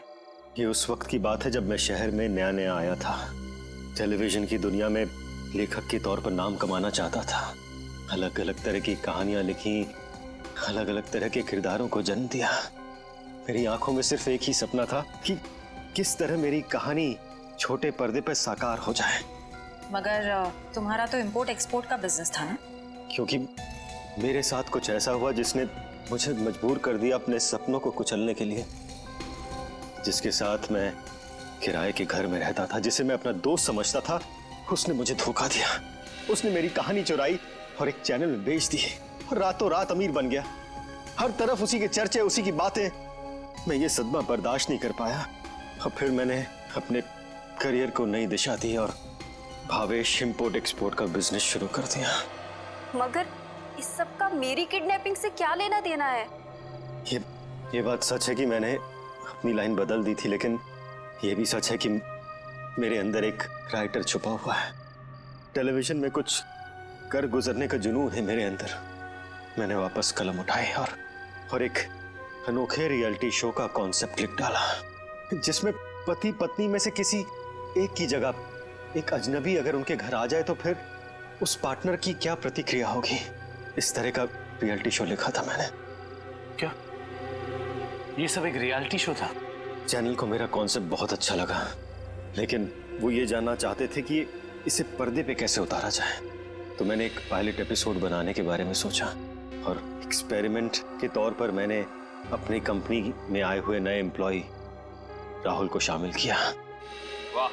ये उस वक्त की बात है जब मैं शहर में नया नया आया था। टेलीविजन की दुनिया में लेखक के तौर पर नाम कमाना चाहता था। अलग अलग तरह की कहानियां लिखी, अलग अलग तरह के किरदारों को जन्म दिया। मेरी आंखों में सिर्फ एक ही सपना था कि किस तरह मेरी कहानी छोटे पर्दे पर साकार हो जाए। मगर तुम्हारा तो इंपोर्ट एक्सपोर्ट का बिजनेस था ना? क्योंकि मेरे साथ कुछ ऐसा हुआ जिसने मुझे मजबूर कर दिया अपने सपनों को कुचलने के लिए। जिसके साथ मैं किराए के घर में रहता था, जिसे मैं अपना दोस्त समझता था, उसने मुझे धोखा दिया। उसने मेरी कहानी चुराई और एक चैनल में बेच दी और रातों रात अमीर बन गया। हर तरफ उसी के चर्चे, उसी की बातें। मैं ये सदमा बर्दाश्त नहीं कर पाया और फिर मैंने अपने करियर को नई दिशा दी और भावेश इंपोर्ट एक्सपोर्ट का बिजनेस शुरू कर दिया। मगर इस सब का मेरी किडनैपिंग से क्या लेना देना है? ये बात सच है कि मैंने अपनी लाइन बदल दी थी, लेकिन ये भी सच है कि मेरे अंदर एक राइटर छुपा हुआ है। टेलीविजन में कुछ कर गुजरने का जुनून है मेरे अंदर। मैंने वापस कलम उठाई और एक अनोखे रियलिटी शो का कॉन्सेप्ट लिख डाला, जिसमें पति पत्नी में से किसी एक की जगह एक अजनबी अगर उनके घर आ जाए तो फिर उस पार्टनर की क्या प्रतिक्रिया होगी। इस तरह का रियलिटी शो लिखा था मैंने। क्या ये सब एक रियलिटी शो था? चैनल को मेरा कॉन्सेप्ट बहुत अच्छा लगा, लेकिन वो ये जानना चाहते थे कि इसे पर्दे पे कैसे उतारा जाए। तो मैंने एक पायलट एपिसोड बनाने के बारे में सोचा और एक्सपेरिमेंट के तौर पर मैंने अपनी कंपनी में आए हुए नए एम्प्लॉय राहुल को शामिल किया। वाह,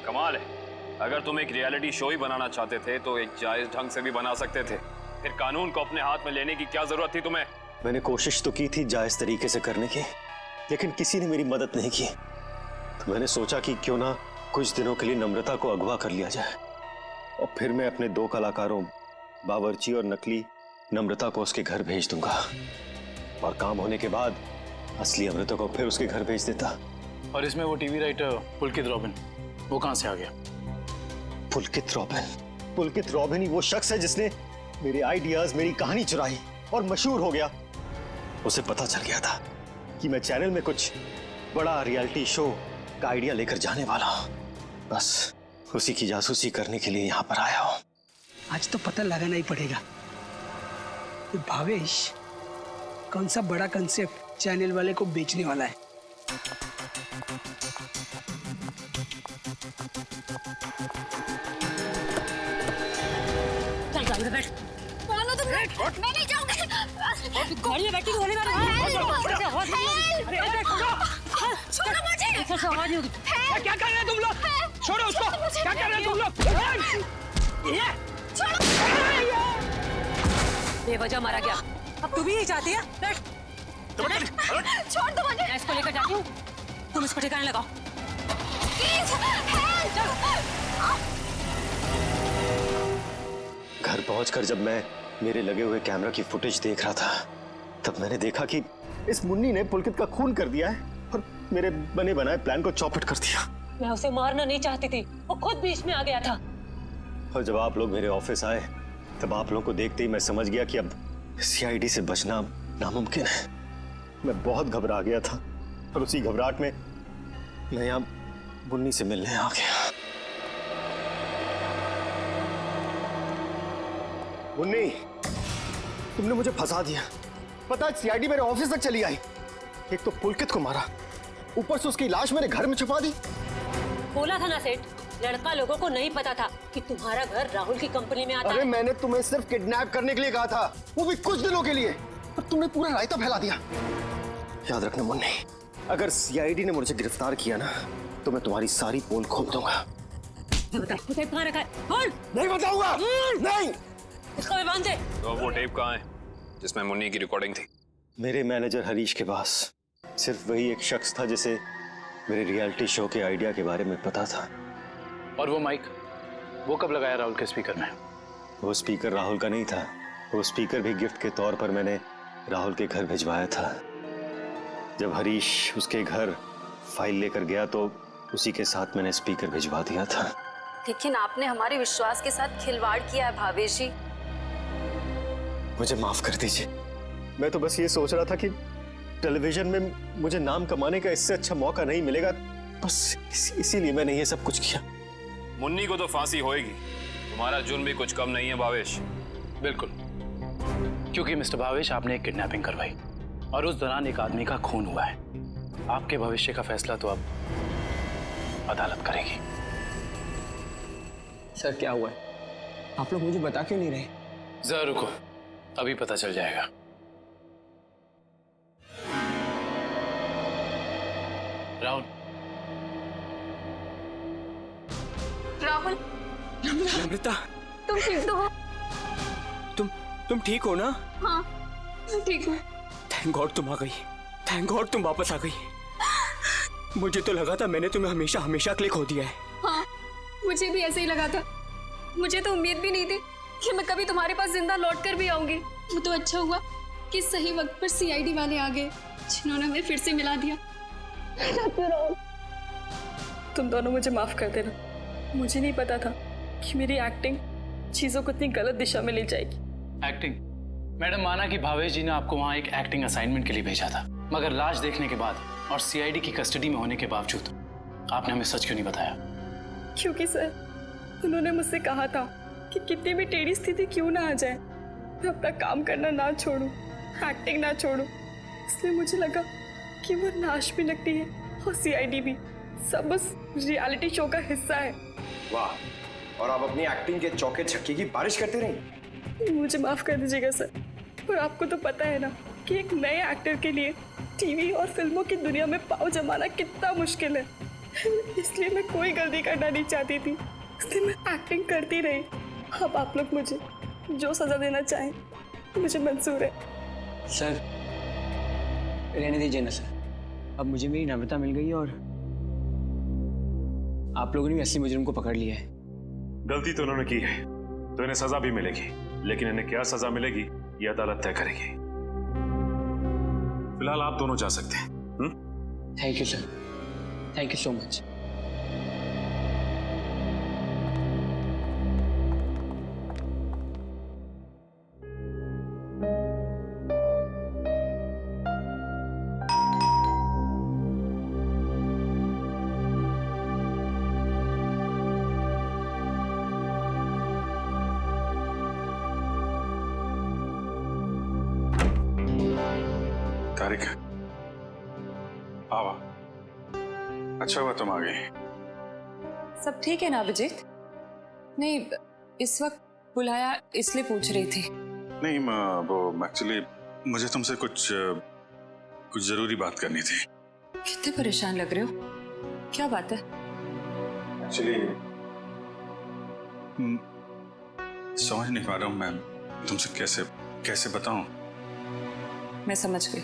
कमाल है। अगर तुम एक रियलिटी शो ही बनाना चाहते थे तो एक जायज ढंग से भी बना सकते थे। फिर कानून को अपने हाथ में लेने की क्या जरूरत थी तुम्हें? मैंने कोशिश तो की थी जायज तरीके से करने की, लेकिन किसी ने मेरी मदद नहीं की। तो मैंने सोचा कि क्यों ना कुछ दिनों के लिए नम्रता को अगवा कर लिया जाए और फिर मैं अपने दो कलाकारों बावर्ची और नकली नम्रता को उसके घर भेज दूंगा और काम होने के बाद असली अमृता को फिर उसके घर भेज देता। और इसमें वो टीवी राइटर पुलकित रॉबिन, वो कहां से आ गया? पुलकित रॉबिन ही वो शख्स है जिसने मेरे आइडियाज, मेरी कहानी चुराई और मशहूर हो गया। उसे पता चल गया था कि मैं चैनल में कुछ बड़ा रियलिटी शो का आइडिया लेकर जाने वाला हूं। बस उसी की जासूसी करने के लिए यहाँ पर आया हूँ। आज तो पता लगाना ही पड़ेगा कि भावेश कौन सा बड़ा कंसेप्ट चैनल वाले को बेचने वाला है। चल गाड़ी में बैठ। कौन हो तुम? मैं नहीं जाऊंगी। गाड़ी में बैठी गोली मारो। छोड़ो मुझे। ऐसा आवाज नहीं होगी। क्या कर रहे हैं तुम लोग? छोड़ो उसको। क्या कर रहे हैं तुम लोग? ये बेवजह मारा गया। अब तू भी यही चाहती है? बैठ। छोड़ दो मुझे। मैं इसको लेकर जाती हूँ, तुम इसको ठिकाने लगाओ। घर पहुंचकर जब मैं मेरे लगे हुए कैमरा की फुटेज देख रहा था, तब मैंने देखा कि इस मुन्नी ने पुलकित का खून कर दिया है और मेरे बने बनाए प्लान को चौपट कर दिया। मैं उसे मारना नहीं चाहती थी, वो खुद बीच में आ गया था। और जब आप लोग मेरे ऑफिस आए, तब आप लोगों को देखते ही मैं समझ गया कि अब सीआईडी से बचना नामुमकिन है। मैं बहुत घबरा गया था और उसी घबराहट में मैं यहाँ मुन्नी से मिलने आ गया। मुन्नी, तुमने मुझे फंसा दिया। पता है सीआईडी मेरे ऑफिस तक चली आई। एक तो पुलकित को मारा, ऊपर से उसकी लाश मेरे घर में छुपा दी। बोला था ना सेठ, लड़का लोगों को नहीं पता था कि तुम्हारा घर राहुल की कंपनी में आता है। अरे मैंने तुम्हें सिर्फ किडनैप करने के लिए कहा था, वो भी कुछ दिनों के लिए, पर तुमने पूरा रायता फैला दिया। याद रखना मुन्नी, अगर सीआईडी ने मुझे गिरफ्तार किया ना, तो मैं तुम्हारी सारी पोल खोल दूंगा। बता कहाँ रखा है? बोल। नहीं बताऊंगा। नहीं। इसको भी बांध दे। तो वो टेप कहाँ है जिसमें मुन्नी की रिकॉर्डिंग थी? मेरे मैनेजर हरीश के पास। सिर्फ वही एक शख्स था जिसे मेरे रियलिटी शो के आइडिया के बारे में पता था। और वो माइक, वो कब लगाया राहुल के स्पीकर में? वो स्पीकर राहुल का नहीं था, वो स्पीकर भी गिफ्ट के तौर पर मैंने राहुल के घर भिजवाया था। जब हरीश उसके घर फाइल लेकर गया तो उसी के साथ मैंने स्पीकर भिजवा दिया था। लेकिन आपने हमारे विश्वास के साथ खिलवाड़ किया है भावेश जी। मुझे माफ कर दीजिए। मैं तो बस ये सोच रहा था कि टेलीविजन में मुझे नाम कमाने का इससे अच्छा मौका नहीं मिलेगा, बस इसीलिए मैंने ये सब कुछ किया। मुन्नी को तो फांसी होएगी, तुम्हारा जुर्म भी कुछ कम नहीं है भावेश। बिल्कुल, क्योंकि मिस्टर भावेश आपने एक किडनैपिंग करवाई और उस दौरान एक आदमी का खून हुआ है। आपके भविष्य का फैसला तो अब अदालत करेगी। सर क्या हुआ है? आप लोग मुझे बता क्यों नहीं रहे? जरा रुको, अभी पता चल जाएगा। राहुल। राहुल। नम्रता, तुम ठीक तो हो? तुम ठीक हो ना? हाँ, मैं ठीक हूँ। थैंक गॉड तुम आ गई। थैंक गॉड तुम वापस आ गई। मुझे तो लगा था मैंने तुम्हें हमेशा हमेशा के लिए खो दिया है। हाँ, मुझे भी ऐसे ही लगा था। मुझे तो उम्मीद भी नहीं थी कि मैं कभी तुम्हारे पास जिंदा लौट कर भी आऊंगी। वो तो अच्छा हुआ कि सही वक्त पर सीआईडी वाले आ गए, जिन्होंने हमें फिर से मिला दिया। तुम दोनों मुझे माफ कर देना। मुझे नहीं पता था कि मेरी एक्टिंग चीजों को इतनी गलत दिशा में ले जाएगी। एक्टिंग? मैडम, माना कि भावेश जी ने आपको वहाँ एक एक्टिंग असाइनमेंट के लिए भेजा था, मगर लाश देखने के बाद और सीआईडी की कस्टडी में होने के बावजूद आपने हमें सच क्यों नहीं बताया? क्योंकि सर, उन्होंने मुझसे कहा था कि कितनी भी टेढ़ी स्थिति क्यों ना आ जाए, मैं अपना काम करना ना छोड़ूं, एक्टिंग ना छोड़ूं। इसलिए मुझे लगा कि वो लाश भी नकली है और सीआईडी भी, सब बस रियलिटी शो का हिस्सा है। वाह, और आप अपनी एक्टिंग के चौके छक्के की बारिश करते रही। मुझे माफ कर दीजिएगा सर, पर आपको तो पता है ना कि एक नए एक्टर के लिए टीवी और फिल्मों की दुनिया में पाँव जमाना कितना मुश्किल है। इसलिए मैं कोई गलती करना नहीं चाहती थी, इसलिए मैं एक्टिंग करती रही। अब आप लोग मुझे जो सजा देना चाहें मुझे मंजूर है। सर रहने दीजिए ना सर, अब मुझे मेरी नम्रता मिल गई और आप लोगों ने असली मुजरिम को पकड़ लिया है। गलती तो उन्होंने की है तो इन्हें सजा भी मिलेगी, लेकिन इन्हें क्या सजा मिलेगी ये अदालत तय करेगी। फिलहाल आप दोनों जा सकते हैं। Thank you sir, thank you so much. तारिका, आवा, अच्छा हुआ तुम आ गई। सब ठीक है ना अभिजीत? नहीं, इस वक्त बुलाया इसलिए पूछ रही थी। नहीं वो एक्चुअली मुझे तुमसे कुछ जरूरी बात करनी थी। कितने परेशान लग रहे हो, क्या बात है? एक्चुअली समझ नहीं पा रहा हूँ मैं तुमसे कैसे बताऊं। मैं समझ गई,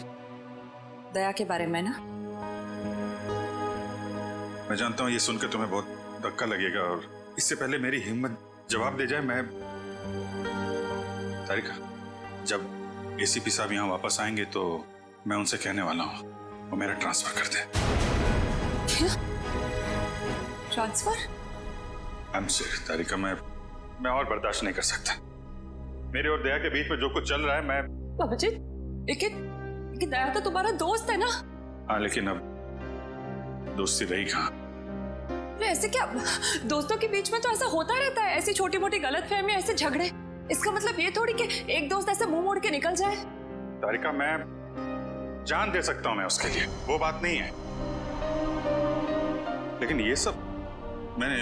दया के बारे में ना? मैं जानता हूँ ये सुनकर तुम्हें बहुत धक्का लगेगा, और इससे पहले मेरी हिम्मत जवाब दे जाए, मैं तारिका, जब एसीपी साहब यहाँ वापस आएंगे तो मैं उनसे कहने वाला हूँ वो मेरा ट्रांसफर कर दे। क्या? ट्रांसफर? I'm sorry, तारिका, मैं और बर्दाश्त नहीं कर सकता। मेरे और दया के बीच में जो कुछ चल रहा है, मैं अभिजीत, लेकिन दया तो तुम्हारा दोस्त है ना? हाँ, लेकिन अब दोस्ती रही कहाँ? ऐसे क्या, दोस्तों के बीच में तो ऐसा होता रहता है, ऐसी छोटी मोटी गलतफहमी, ऐसे झगड़े। इसका मतलब ये थोड़ी कि एक दोस्त ऐसे मुंह मोड़ के निकल जाए। तारिका, मैं जान दे सकता हूं मैं उसके लिए, वो बात नहीं है, लेकिन ये सब मैंने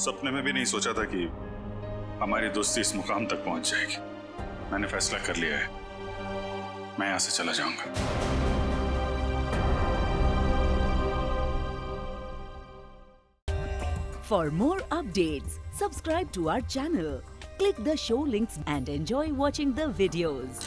सपने में भी नहीं सोचा था कि हमारी दोस्ती इस मुकाम तक पहुंच जाएगी। मैंने फैसला कर लिया है, मैं यहां से चला जाऊंगा। For more updates, subscribe to our channel, click the show links and enjoy watching the videos.